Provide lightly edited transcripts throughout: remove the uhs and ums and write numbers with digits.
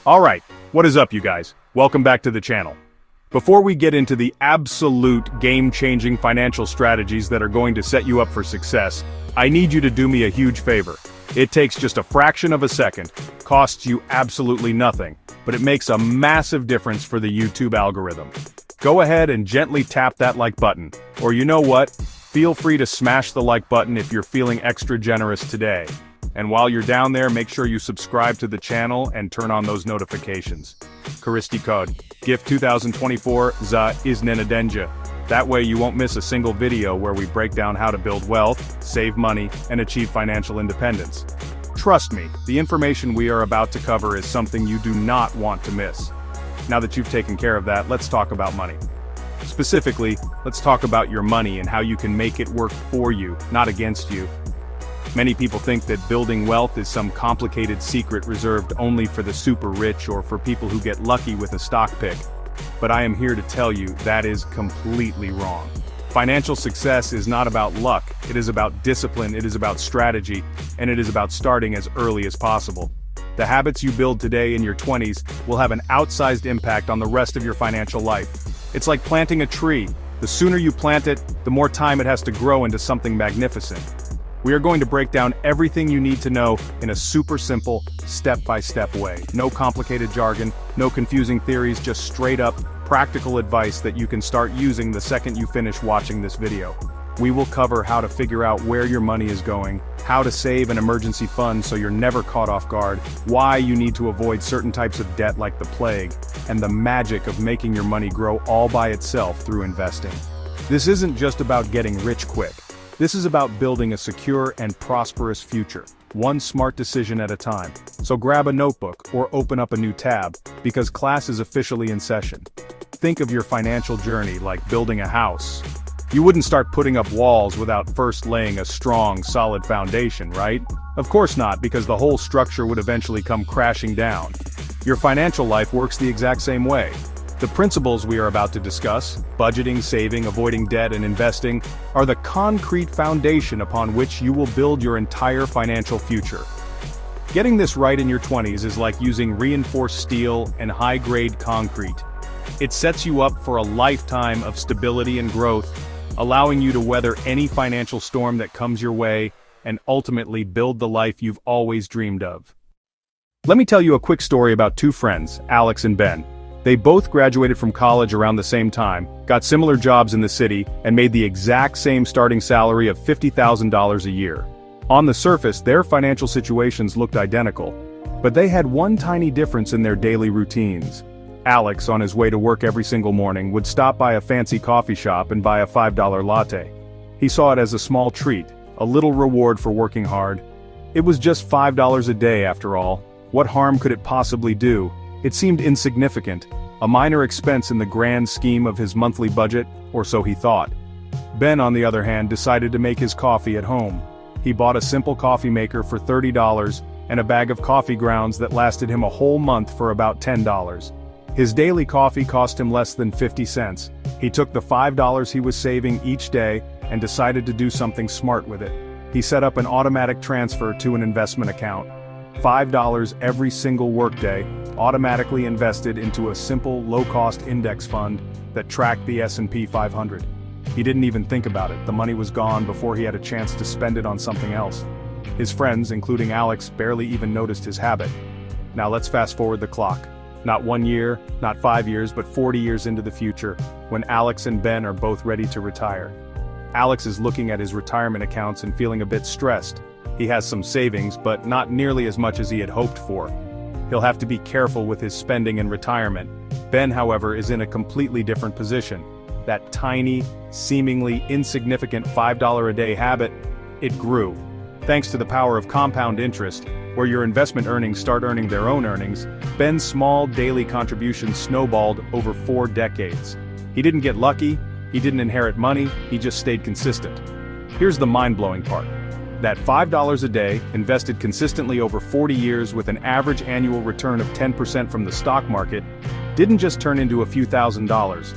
Alright, what is up you guys? Welcome back to the channel. Before we get into the absolute game-changing financial strategies that are going to set you up for success, I need you to do me a huge favor. It takes just a fraction of a second, costs you absolutely nothing, but it makes a massive difference for the YouTube algorithm. Go ahead and gently tap that like button, or you know what? Feel free to smash the like button if you're feeling extra generous today. And while you're down there, make sure you subscribe to the channel and turn on those notifications. Koristi code, GIF 2024 za iznenadenia. That way you won't miss a single video where we break down how to build wealth, save money, and achieve financial independence. Trust me, the information we are about to cover is something you do not want to miss. Now that you've taken care of that, let's talk about money. Specifically, let's talk about your money and how you can make it work for you, not against you. Many people think that building wealth is some complicated secret reserved only for the super rich or for people who get lucky with a stock pick. But I am here to tell you that is completely wrong. Financial success is not about luck, it is about discipline, it is about strategy, and it is about starting as early as possible. The habits you build today in your 20s will have an outsized impact on the rest of your financial life. It's like planting a tree. The sooner you plant it, the more time it has to grow into something magnificent. We are going to break down everything you need to know in a super simple, step-by-step way. No complicated jargon, no confusing theories, just straight-up, practical advice that you can start using the second you finish watching this video. We will cover how to figure out where your money is going, how to save an emergency fund so you're never caught off guard, why you need to avoid certain types of debt like the plague, and the magic of making your money grow all by itself through investing. This isn't just about getting rich quick. This is about building a secure and prosperous future, one smart decision at a time. So grab a notebook or open up a new tab, because class is officially in session. Think of your financial journey like building a house. You wouldn't start putting up walls without first laying a strong, solid foundation, right? Of course not, because the whole structure would eventually come crashing down. Your financial life works the exact same way. The principles we are about to discuss, budgeting, saving, avoiding debt, and investing, are the concrete foundation upon which you will build your entire financial future. Getting this right in your 20s is like using reinforced steel and high-grade concrete. It sets you up for a lifetime of stability and growth, allowing you to weather any financial storm that comes your way and ultimately build the life you've always dreamed of. Let me tell you a quick story about two friends, Alex and Ben. They both graduated from college around the same time, got similar jobs in the city, and made the exact same starting salary of $50,000 a year. On the surface, their financial situations looked identical, but they had one tiny difference in their daily routines. Alex, on his way to work every single morning, would stop by a fancy coffee shop and buy a $5 latte. He saw it as a small treat, a little reward for working hard. It was just $5 a day after all. What harm could it possibly do? It seemed insignificant, a minor expense in the grand scheme of his monthly budget, or so he thought. Ben, on the other hand, decided to make his coffee at home. He bought a simple coffee maker for $30 and a bag of coffee grounds that lasted him a whole month for about $10. His daily coffee cost him less than 50 cents. He took the $5 he was saving each day and decided to do something smart with it. He set up an automatic transfer to an investment account. $5 every single workday, automatically invested into a simple, low-cost index fund that tracked the S&P 500. He didn't even think about it. The money was gone before he had a chance to spend it on something else. His friends, including Alex, barely even noticed his habit. Now let's fast forward the clock. Not 1 year, not 5 years, but 40 years into the future, when Alex and Ben are both ready to retire. Alex is looking at his retirement accounts and feeling a bit stressed. He has some savings, but not nearly as much as he had hoped for. He'll have to be careful with his spending in retirement. Ben, however, is in a completely different position. That tiny, seemingly insignificant $5 a day habit, it grew. Thanks to the power of compound interest, where your investment earnings start earning their own earnings, Ben's small daily contributions snowballed over 4 decades. He didn't get lucky, he didn't inherit money, he just stayed consistent. Here's the mind-blowing part. That $5 a day, invested consistently over 40 years with an average annual return of 10% from the stock market, didn't just turn into a few $1,000s.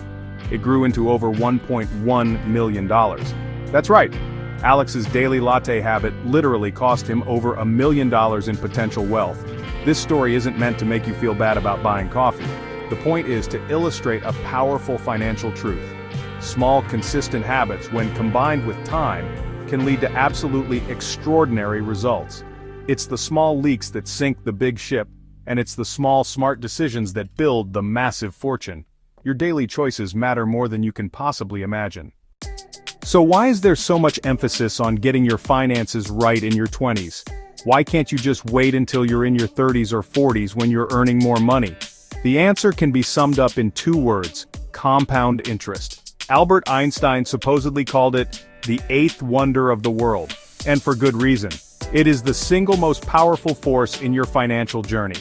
It grew into over $1.1 million. That's right. Alex's daily latte habit literally cost him over $1 million in potential wealth. This story isn't meant to make you feel bad about buying coffee. The point is to illustrate a powerful financial truth. Small, consistent habits, when combined with time, can lead to absolutely extraordinary results. It's the small leaks that sink the big ship, and it's the small, smart decisions that build the massive fortune. Your daily choices matter more than you can possibly imagine. So why is there so much emphasis on getting your finances right in your 20s? Why can't you just wait until you're in your 30s or 40s when you're earning more money? The answer can be summed up in 2 words: compound interest. Albert Einstein supposedly called it the 8th wonder of the world, and for good reason. It is the single most powerful force in your financial journey.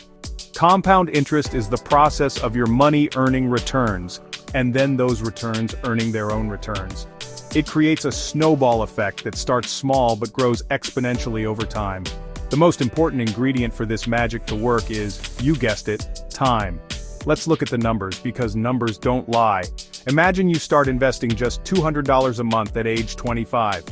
Compound interest is the process of your money earning returns, and then those returns earning their own returns. It creates a snowball effect that starts small but grows exponentially over time. The most important ingredient for this magic to work is, you guessed it, time. Let's look at the numbers, because numbers don't lie. Imagine you start investing just $200 a month at age 25.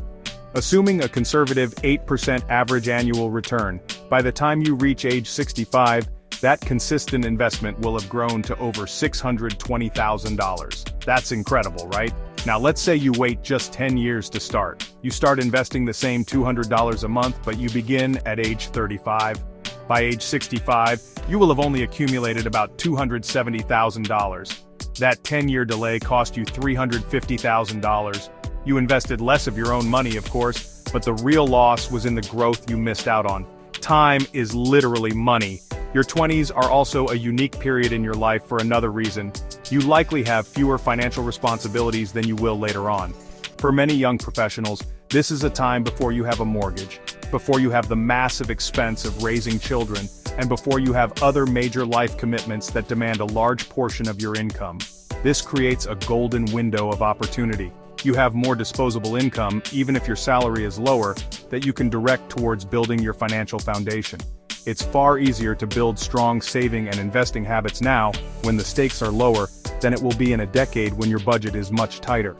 Assuming a conservative 8% average annual return, by the time you reach age 65, that consistent investment will have grown to over $620,000. That's incredible, right? Now let's say you wait just 10 years to start. You start investing the same $200 a month, but you begin at age 35. By age 65, you will have only accumulated about $270,000. That 10-year delay cost you $350,000. You invested less of your own money, of course, but the real loss was in the growth you missed out on. Time is literally money. Your 20s are also a unique period in your life for another reason. You likely have fewer financial responsibilities than you will later on. For many young professionals, this is a time before you have a mortgage, before you have the massive expense of raising children, and before you have other major life commitments that demand a large portion of your income. This creates a golden window of opportunity. You have more disposable income, even if your salary is lower, that you can direct towards building your financial foundation. It's far easier to build strong saving and investing habits now, when the stakes are lower, than it will be in a decade when your budget is much tighter.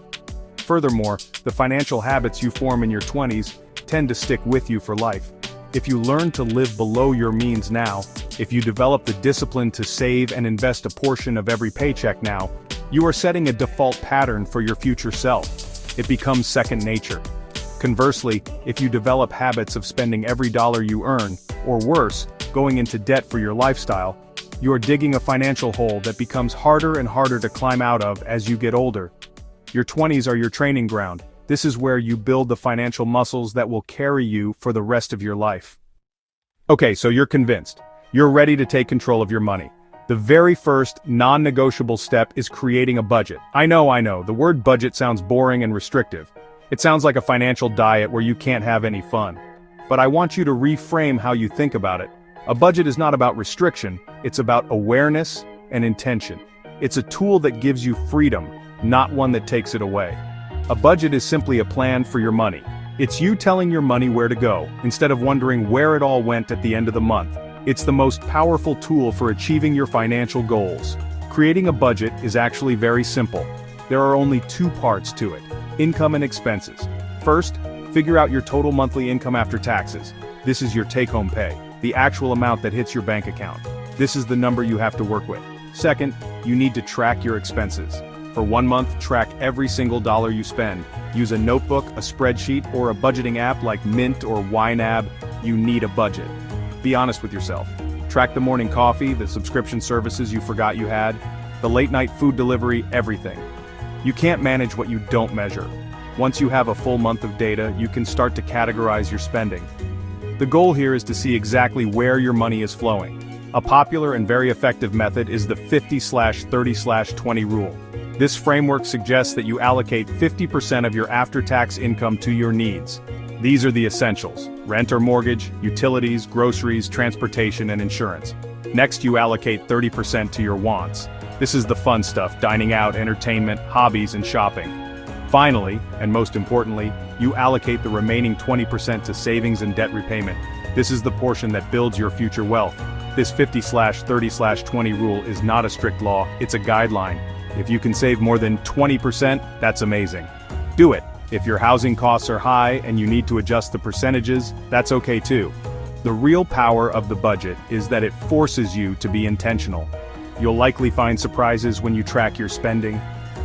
Furthermore, the financial habits you form in your 20s tend to stick with you for life. If you learn to live below your means now, if you develop the discipline to save and invest a portion of every paycheck now, you are setting a default pattern for your future self. It becomes second nature. Conversely, if you develop habits of spending every dollar you earn, or worse, going into debt for your lifestyle, you are digging a financial hole that becomes harder and harder to climb out of as you get older. Your 20s are your training ground. This is where you build the financial muscles that will carry you for the rest of your life. Okay, so you're convinced. You're ready to take control of your money. The very first, non-negotiable step is creating a budget. I know, the word budget sounds boring and restrictive. It sounds like a financial diet where you can't have any fun. But I want you to reframe how you think about it. A budget is not about restriction, it's about awareness and intention. It's a tool that gives you freedom, not one that takes it away. A budget is simply a plan for your money. It's you telling your money where to go, instead of wondering where it all went at the end of the month. It's the most powerful tool for achieving your financial goals. Creating a budget is actually very simple. There are only 2 parts to it: income and expenses. First, figure out your total monthly income after taxes. This is your take-home pay, the actual amount that hits your bank account. This is the number you have to work with. Second, you need to track your expenses. For 1 month, track every single dollar you spend. Use a notebook, a spreadsheet, or a budgeting app like Mint or YNAB. You need a budget. Be honest with yourself. Track the morning coffee, the subscription services you forgot you had, the late night food delivery, everything. You can't manage what you don't measure. Once you have a full month of data, you can start to categorize your spending. The goal here is to see exactly where your money is flowing. A popular and very effective method is the 50/30/20 rule. This framework suggests that you allocate 50% of your after-tax income to your needs. These are the essentials: rent or mortgage, utilities, groceries, transportation, and insurance. Next, you allocate 30% to your wants. This is the fun stuff: dining out, entertainment, hobbies, and shopping. Finally, and most importantly, you allocate the remaining 20% to savings and debt repayment. This is the portion that builds your future wealth. This 50/30/20 rule is not a strict law, it's a guideline. If you can save more than 20%, that's amazing. Do it. If your housing costs are high and you need to adjust the percentages, that's okay too. The real power of the budget is that it forces you to be intentional. You'll likely find surprises when you track your spending.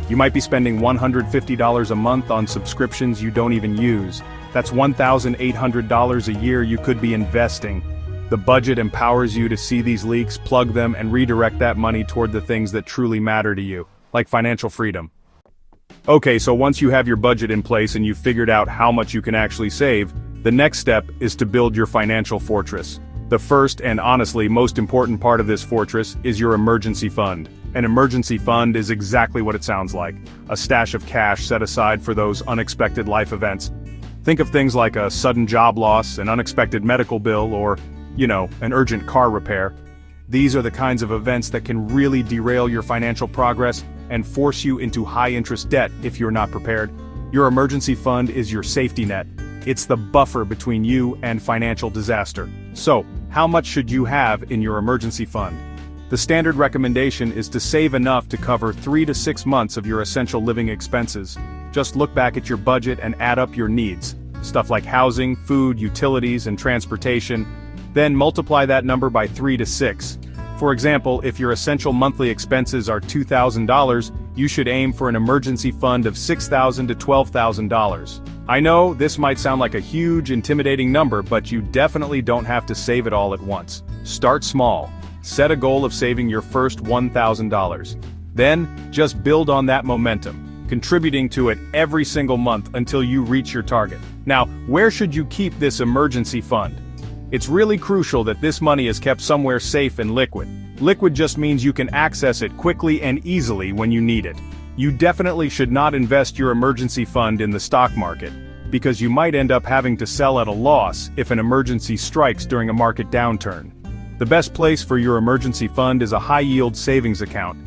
You might be spending $150 a month on subscriptions you don't even use. That's $1,800 a year you could be investing. The budget empowers you to see these leaks, plug them, and redirect that money toward the things that truly matter to you, like financial freedom. Okay, so once you have your budget in place and you've figured out how much you can actually save, the next step is to build your financial fortress. The first and honestly most important part of this fortress is your emergency fund. An emergency fund is exactly what it sounds like, a stash of cash set aside for those unexpected life events. Think of things like a sudden job loss, an unexpected medical bill, or, an urgent car repair. These are the kinds of events that can really derail your financial progress and force you into high-interest debt if you're not prepared. Your emergency fund is your safety net. It's the buffer between you and financial disaster. So, how much should you have in your emergency fund? The standard recommendation is to save enough to cover 3 to 6 months of your essential living expenses. Just look back at your budget and add up your needs. Stuff like housing, food, utilities, and transportation. Then multiply that number by 3 to 6. For example, if your essential monthly expenses are $2,000, you should aim for an emergency fund of $6,000 to $12,000. I know, this might sound like a huge, intimidating number, but you definitely don't have to save it all at once. Start small. Set a goal of saving your first $1,000. Then, just build on that momentum, contributing to it every single month until you reach your target. Now, where should you keep this emergency fund? It's really crucial that this money is kept somewhere safe and liquid. Liquid just means you can access it quickly and easily when you need it. You definitely should not invest your emergency fund in the stock market, because you might end up having to sell at a loss if an emergency strikes during a market downturn. The best place for your emergency fund is a high-yield savings account.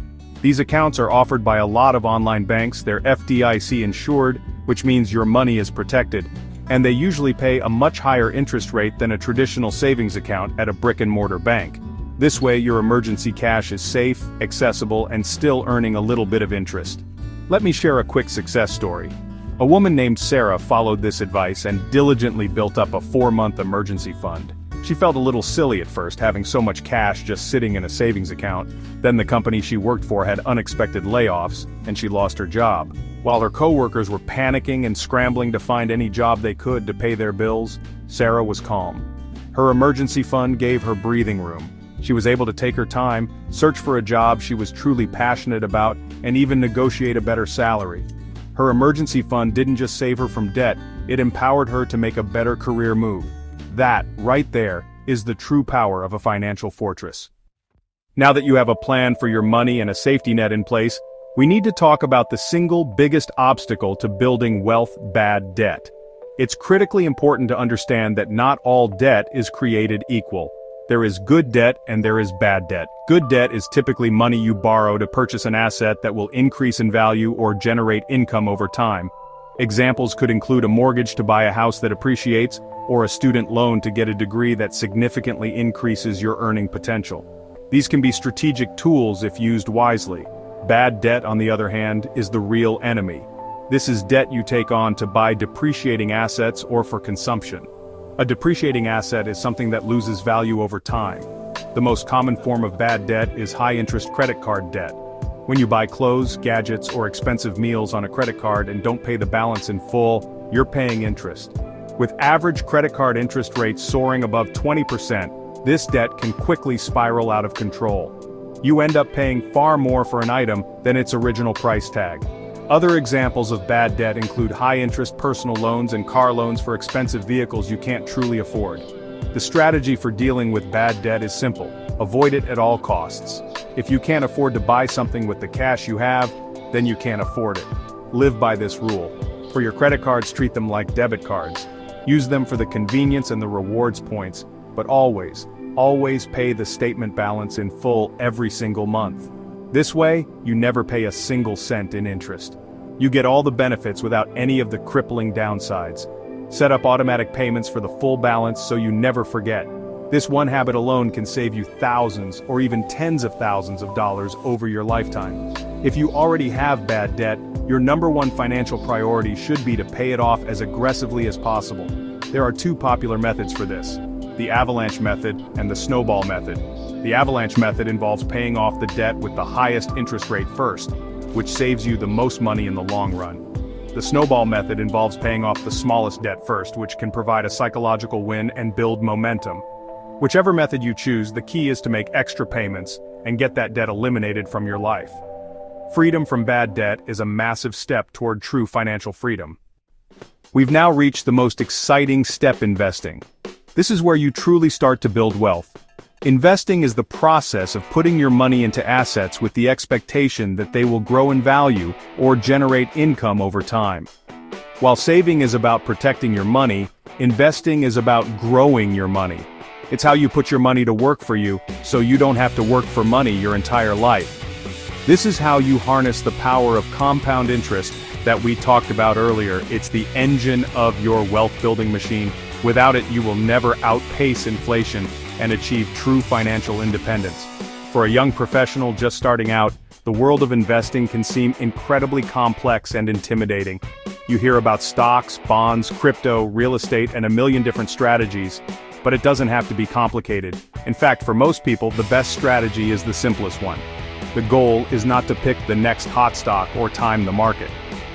These accounts are offered by a lot of online banks. They're FDIC insured, which means your money is protected, and they usually pay a much higher interest rate than a traditional savings account at a brick-and-mortar bank. This way your emergency cash is safe, accessible, and still earning a little bit of interest. Let me share a quick success story. A woman named Sarah followed this advice and diligently built up a 4-month emergency fund. She felt a little silly at first, having so much cash just sitting in a savings account. Then the company she worked for had unexpected layoffs, and she lost her job. While her coworkers were panicking and scrambling to find any job they could to pay their bills, Sarah was calm. Her emergency fund gave her breathing room. She was able to take her time, search for a job she was truly passionate about, and even negotiate a better salary. Her emergency fund didn't just save her from debt, it empowered her to make a better career move. That, right there, is the true power of a financial fortress. Now that you have a plan for your money and a safety net in place, we need to talk about the single biggest obstacle to building wealth: bad debt. It's critically important to understand that not all debt is created equal. There is good debt and there is bad debt. Good debt is typically money you borrow to purchase an asset that will increase in value or generate income over time. Examples could include a mortgage to buy a house that appreciates, or a student loan to get a degree that significantly increases your earning potential. These can be strategic tools if used wisely. Bad debt, on the other hand, is the real enemy. This is debt you take on to buy depreciating assets or for consumption. A depreciating asset is something that loses value over time. The most common form of bad debt is high-interest credit card debt. When you buy clothes, gadgets, or expensive meals on a credit card and don't pay the balance in full, you're paying interest. With average credit card interest rates soaring above 20%, this debt can quickly spiral out of control. You end up paying far more for an item than its original price tag. Other examples of bad debt include high-interest personal loans and car loans for expensive vehicles you can't truly afford. The strategy for dealing with bad debt is simple: avoid it at all costs. If you can't afford to buy something with the cash you have, then you can't afford it. Live by this rule. For your credit cards, treat them like debit cards. Use them for the convenience and the rewards points, but always pay the statement balance in full every single month. This way, you never pay a single cent in interest. You get all the benefits without any of the crippling downsides. Set up automatic payments for the full balance so you never forget. This one habit alone can save you thousands or even tens of thousands of dollars over your lifetime. If you already have bad debt, your number one financial priority should be to pay it off as aggressively as possible. There are two popular methods for this. the avalanche method, and the snowball method. The avalanche method involves paying off the debt with the highest interest rate first, which saves you the most money in the long run. The snowball method involves paying off the smallest debt first, which can provide a psychological win and build momentum. Whichever method you choose, the key is to make extra payments and get that debt eliminated from your life. Freedom from bad debt is a massive step toward true financial freedom. We've now reached the most exciting step: investing. This is where you truly start to build wealth. Investing is the process of putting your money into assets with the expectation that they will grow in value or generate income over time. While saving is about protecting your money, investing is about growing your money. It's how you put your money to work for you, so you don't have to work for money your entire life. This is how you harness the power of compound interest that we talked about earlier. It's the engine of your wealth-building machine. Without it, you will never outpace inflation and achieve true financial independence. For a young professional just starting out, the world of investing can seem incredibly complex and intimidating. You hear about stocks, bonds, crypto, real estate, and a million different strategies, but it doesn't have to be complicated. In fact, for most people, the best strategy is the simplest one. The goal is not to pick the next hot stock or time the market.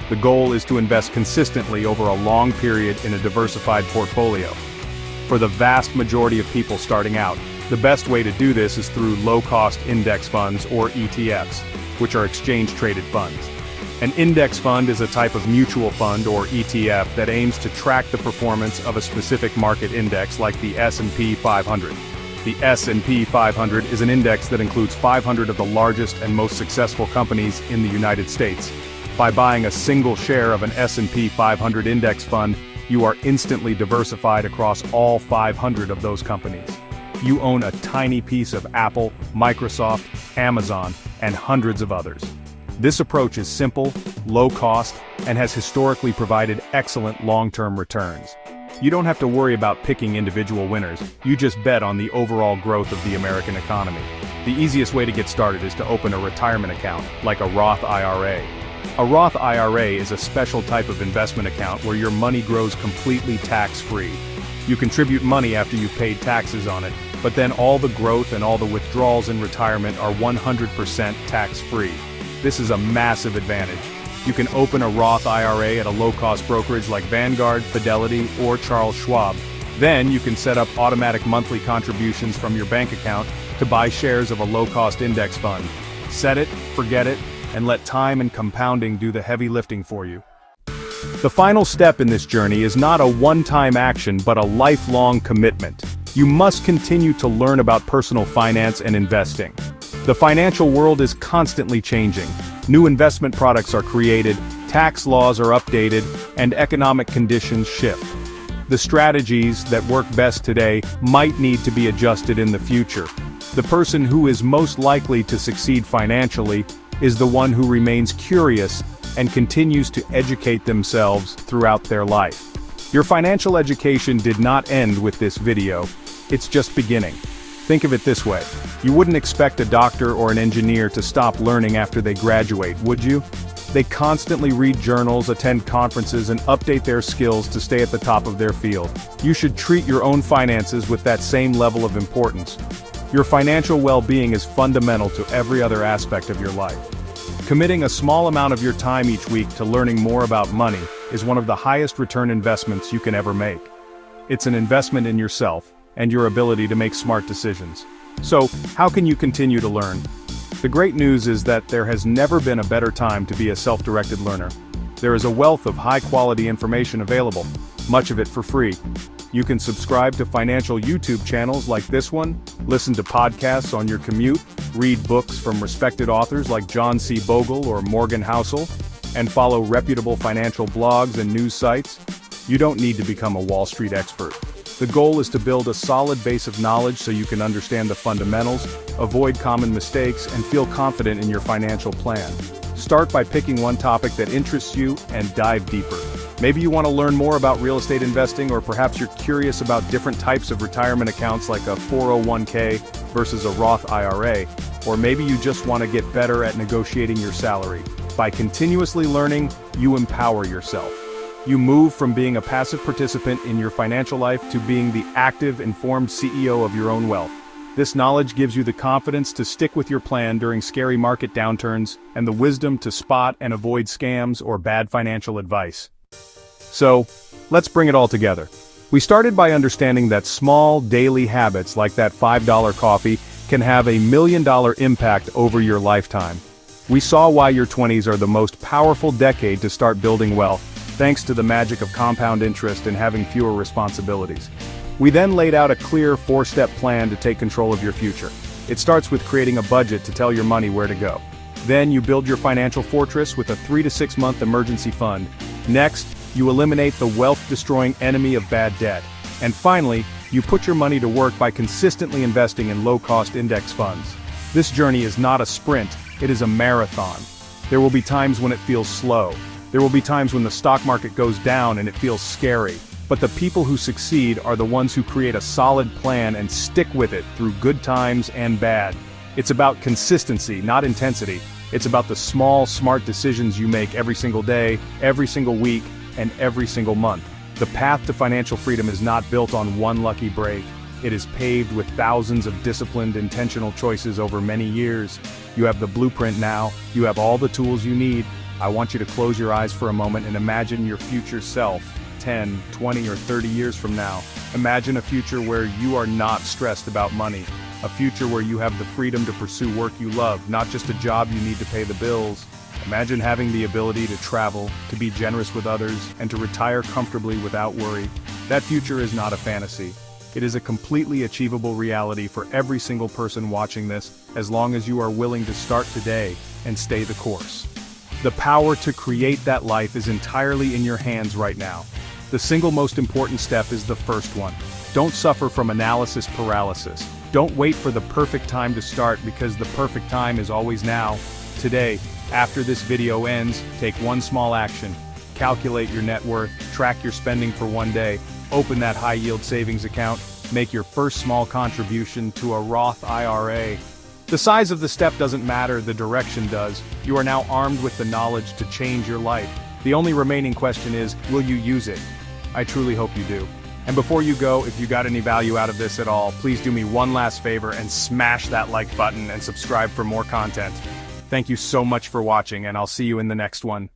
The goal is to invest consistently over a long period in a diversified portfolio. For the vast majority of people starting out, the best way to do this is through low-cost index funds, or ETFs, which are exchange-traded funds. An index fund is a type of mutual fund, or ETF, that aims to track the performance of a specific market index like the S&P 500. The S&P 500 is an index that includes 500 of the largest and most successful companies in the United States. By buying a single share of an S&P 500 index fund, you are instantly diversified across all 500 of those companies. You own a tiny piece of Apple, Microsoft, Amazon, and hundreds of others. This approach is simple, low cost, and has historically provided excellent long-term returns. You don't have to worry about picking individual winners, you just bet on the overall growth of the American economy. The easiest way to get started is to open a retirement account, like a Roth IRA. A Roth IRA is a special type of investment account where your money grows completely tax-free. You contribute money after you've paid taxes on it, but then all the growth and all the withdrawals in retirement are 100% tax-free. This is a massive advantage. You can open a Roth IRA at a low-cost brokerage like Vanguard, Fidelity, or Charles Schwab. Then you can set up automatic monthly contributions from your bank account to buy shares of a low-cost index fund. Set it, forget it, and let time and compounding do the heavy lifting for you. The final step in this journey is not a one-time action but a lifelong commitment. You must continue to learn about personal finance and investing. The financial world is constantly changing. New investment products are created, tax laws are updated, and economic conditions shift. The strategies that work best today might need to be adjusted in the future. The person who is most likely to succeed financially is the one who remains curious and continues to educate themselves throughout their life. Your financial education did not end with this video, it's just beginning. Think of it this way, you wouldn't expect a doctor or an engineer to stop learning after they graduate, would you? They constantly read journals, attend conferences, and update their skills to stay at the top of their field. You should treat your own finances with that same level of importance. Your financial well-being is fundamental to every other aspect of your life. Committing a small amount of your time each week to learning more about money is one of the highest return investments you can ever make. It's an investment in yourself and your ability to make smart decisions. So, how can you continue to learn? The great news is that there has never been a better time to be a self-directed learner. There is a wealth of high-quality information available, much of it for free. You can subscribe to financial YouTube channels like this one, listen to podcasts on your commute, read books from respected authors like John C. Bogle or Morgan Housel, and follow reputable financial blogs and news sites. You don't need to become a Wall Street expert. The goal is to build a solid base of knowledge so you can understand the fundamentals, avoid common mistakes, and feel confident in your financial plan. Start by picking one topic that interests you and dive deeper. Maybe you want to learn more about real estate investing, or perhaps you're curious about different types of retirement accounts like a 401k versus a Roth IRA, or maybe you just want to get better at negotiating your salary. By continuously learning, you empower yourself. You move from being a passive participant in your financial life to being the active, informed CEO of your own wealth. This knowledge gives you the confidence to stick with your plan during scary market downturns and the wisdom to spot and avoid scams or bad financial advice. So, let's bring it all together. We started by understanding that small, daily habits like that $5 coffee can have a $1 million impact over your lifetime. We saw why your 20s are the most powerful decade to start building wealth, thanks to the magic of compound interest and having fewer responsibilities. We then laid out a clear 4-step plan to take control of your future. It starts with creating a budget to tell your money where to go. Then you build your financial fortress with a 3 to 6 month emergency fund. Next, you eliminate the wealth-destroying enemy of bad debt. And finally, you put your money to work by consistently investing in low-cost index funds. This journey is not a sprint, it is a marathon. There will be times when it feels slow. There will be times when the stock market goes down and it feels scary. But the people who succeed are the ones who create a solid plan and stick with it through good times and bad. It's about consistency, not intensity. It's about the small, smart decisions you make every single day, every single week, and every single month. The path to financial freedom is not built on one lucky break. It is paved with thousands of disciplined, intentional choices over many years. You have the blueprint now. You have all the tools you need. I want you to close your eyes for a moment and imagine your future self. 10, 20, or 30 years from now. Imagine a future where you are not stressed about money. A future where you have the freedom to pursue work you love, not just a job you need to pay the bills. Imagine having the ability to travel, to be generous with others, and to retire comfortably without worry. That future is not a fantasy. It is a completely achievable reality for every single person watching this, as long as you are willing to start today and stay the course. The power to create that life is entirely in your hands right now. The single most important step is the first one. Don't suffer from analysis paralysis. Don't wait for the perfect time to start because the perfect time is always now. Today, after this video ends, take one small action. Calculate your net worth, track your spending for one day, open that high-yield savings account, make your first small contribution to a Roth IRA. The size of the step doesn't matter, the direction does. You are now armed with the knowledge to change your life. The only remaining question is, will you use it? I truly hope you do. And before you go, if you got any value out of this at all, please do me one last favor and smash that like button and subscribe for more content. Thank you so much for watching, and I'll see you in the next one.